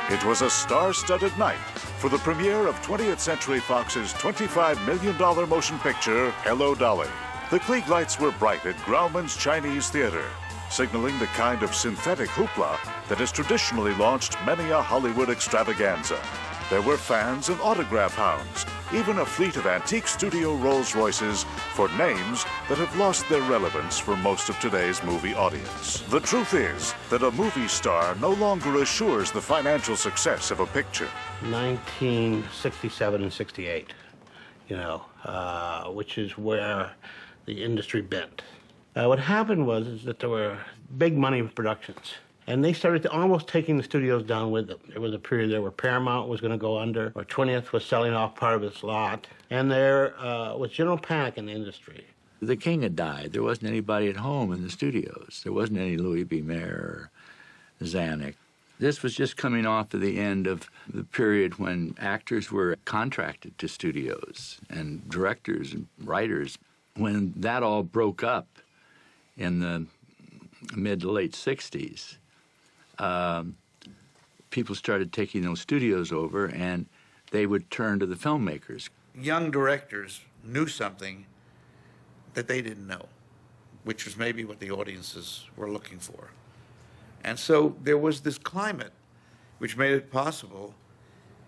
It was a star-studded night for the premiere of 20th Century Fox's $25 million motion picture, Hello, Dolly. The Klieg lights were bright at Grauman's Chinese Theater, signaling the kind of synthetic hoopla that has traditionally launched many a Hollywood extravaganza. There were fans and autograph hounds, even a fleet of antique studio Rolls-Royces for names that have lost their relevance for most of today's movie audience. The truth is that a movie star no longer assures the financial success of a picture. 1967 and 68, which is where the industry bent. What happened was that there were big money productions, and they started almost taking the studios down with them. There was a period there where Paramount was going to go under, or 20th was selling off part of its lot, and there was general panic in the industry. The king had died. There wasn't anybody at home in the studios. There wasn't any Louis B. Mayer or Zanuck. This was just coming off of the end of the period when actors were contracted to studios and directors and writers. When that all broke up in the mid to late 60s, people started taking those studios over, and they would turn to the filmmakers. Young directors knew something that they didn't know, which was maybe what the audiences were looking for. And so there was this climate which made it possible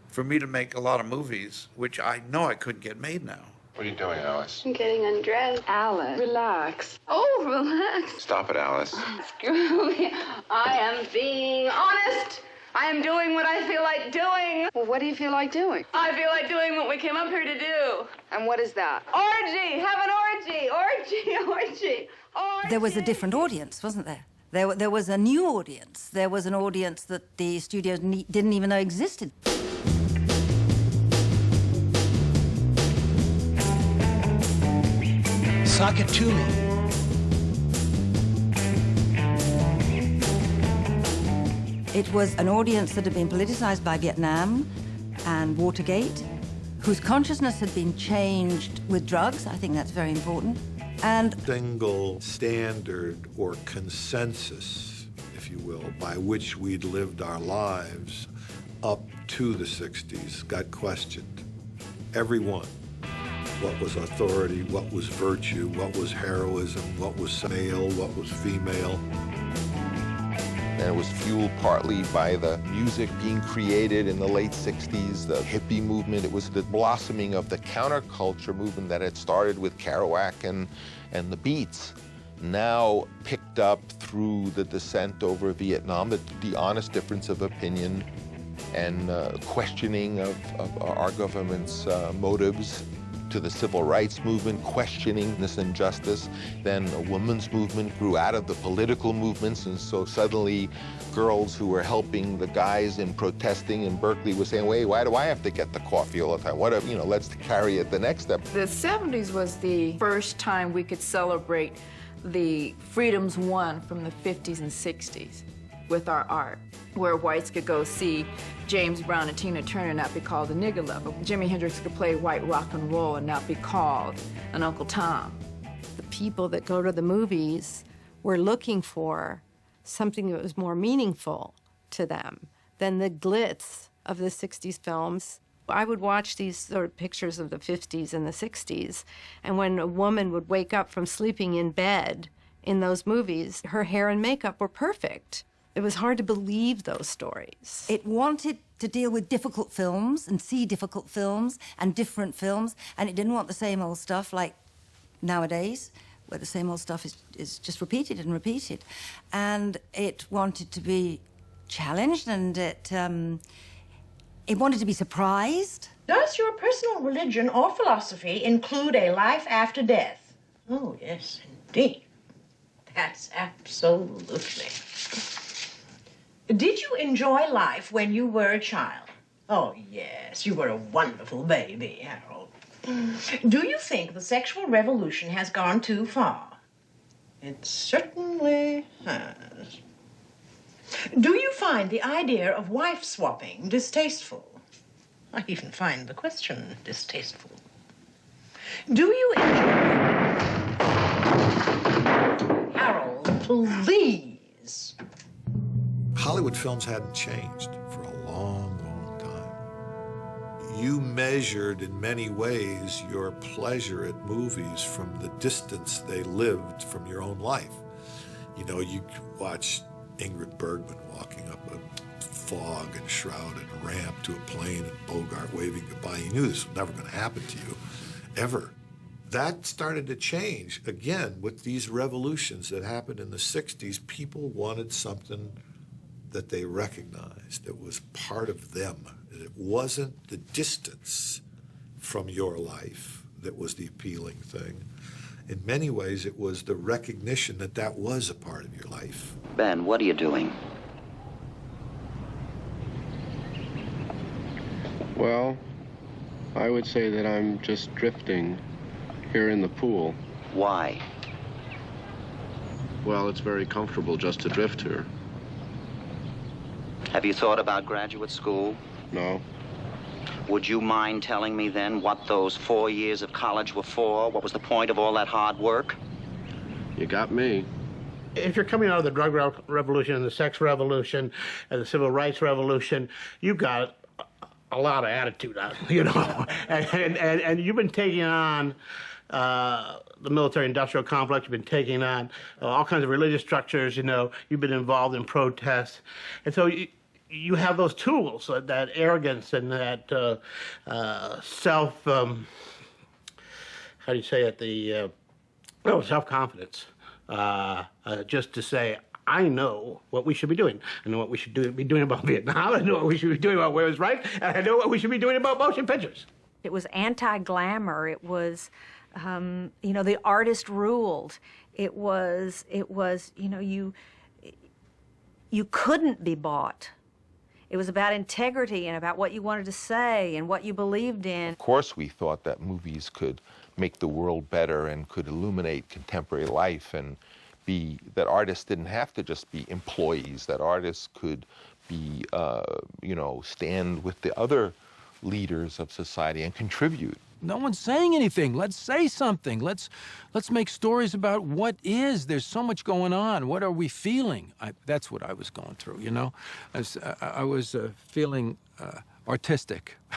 for me to make a lot of movies, which I know I couldn't get made now. What are you doing, Alice? I'm getting undressed. Alice, relax. Oh, relax. Stop it, Alice. Screw me. I am being honest. I am doing what I feel like doing. Well, what do you feel like doing? I feel like doing what we came up here to do. And what is that? Orgy. Have an orgy. Orgy. There was a different audience, wasn't there? There was a new audience. There was an audience that the studios didn't even know existed. Sock it to me. It was an audience that had been politicized by Vietnam and Watergate, whose consciousness had been changed with drugs. I think that's very important. And single standard or consensus, if you will, by which we'd lived our lives up to the 60s got questioned. Everyone. What was authority, what was virtue, what was heroism, what was male, what was female. And it was fueled partly by the music being created in the late 60s, the hippie movement. It was the blossoming of the counterculture movement that had started with Kerouac and the Beats, now picked up through the dissent over Vietnam, the honest difference of opinion and questioning of our government's motives, to the civil rights movement, questioning this injustice. Then a women's movement grew out of the political movements, and so suddenly girls who were helping the guys in protesting in Berkeley were saying, wait, why do I have to get the coffee all the time? What, let's carry it the next step. The 70s was the first time we could celebrate the freedoms won from the 50s and 60s with our art, where whites could go see James Brown and Tina Turner and not be called a nigger lover. Jimi Hendrix could play white rock and roll and not be called an Uncle Tom. The people that go to the movies were looking for something that was more meaningful to them than the glitz of the 60s films. I would watch these sort of pictures of the 50s and the 60s, and when a woman would wake up from sleeping in bed in those movies, her hair and makeup were perfect. It was hard to believe those stories. It wanted to deal with difficult films and see difficult films and different films, and it didn't want the same old stuff like nowadays, where the same old stuff is just repeated and repeated. And it wanted to be challenged, and it wanted to be surprised. Does your personal religion or philosophy include a life after death? Oh, yes, indeed. That's absolutely. Did you enjoy life when you were a child? Oh, yes, you were a wonderful baby, Harold. Do you think the sexual revolution has gone too far? It certainly has. Do you find the idea of wife swapping distasteful? I even find the question distasteful. Do you enjoy... Harold, please. Hollywood films hadn't changed for a long, long time. You measured in many ways your pleasure at movies from the distance they lived from your own life. You know, you could watch Ingrid Bergman walking up a fog and shrouded ramp to a plane and Bogart waving goodbye. You knew this was never going to happen to you, ever. That started to change, again, with these revolutions that happened in the 60s. People wanted something that they recognized, that was part of them. It wasn't the distance from your life that was the appealing thing. In many ways, it was the recognition that that was a part of your life. Ben, what are you doing? Well, I would say that I'm just drifting here in the pool. Why? Well, it's very comfortable just to drift here. Have you thought about graduate school? No. Would you mind telling me then what those 4 years of college were for? What was the point of all that hard work? You got me. If you're coming out of the drug revolution and the sex revolution and the civil rights revolution, you've got a lot of attitude on, you know, and you've been taking on the military-industrial complex. You've been taking on all kinds of religious structures. You know, you've been involved in protests, and so you have those tools, that arrogance and that self. How do you say it? The self-confidence. Just to say, I know what we should be doing. I know what we should be doing about Vietnam. I know what we should be doing about Where It's Right. And I know what we should be doing about motion pictures. It was anti-glamour. It was, you know, the artist ruled. It was, you know, you couldn't be bought. It was about integrity and about what you wanted to say and what you believed in. Of course, we thought that movies could make the world better and could illuminate contemporary life, and that artists didn't have to just be employees, that artists could be, you know, stand with the other leaders of society and contribute. No one's saying anything. Let's say something. Let's make stories about what is. There's so much going on. What are we feeling? That's what I was going through, you know? I was feeling artistic.